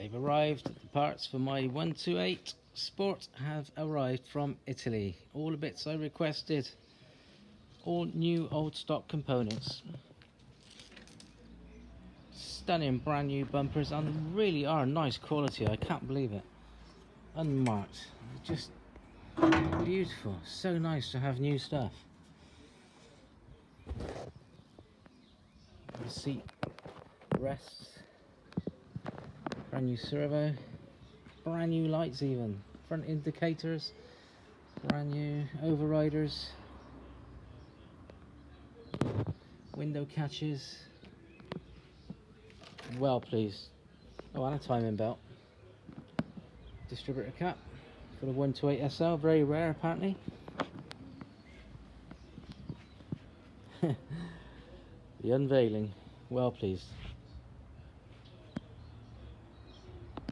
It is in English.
They've arrived. The parts for my 128 Sport have arrived from Italy. All the bits I requested. All new old stock components. Stunning brand new bumpers, and really are nice quality. I can't believe it. Unmarked. Just beautiful. So nice to have new stuff. The seat rests. Brand new servo. Brand new lights even. Front indicators. Brand new overriders. Window catches. Well pleased. Oh, and a timing belt. Distributor cap for the 128Sl. Very rare apparently. The unveiling. Well pleased.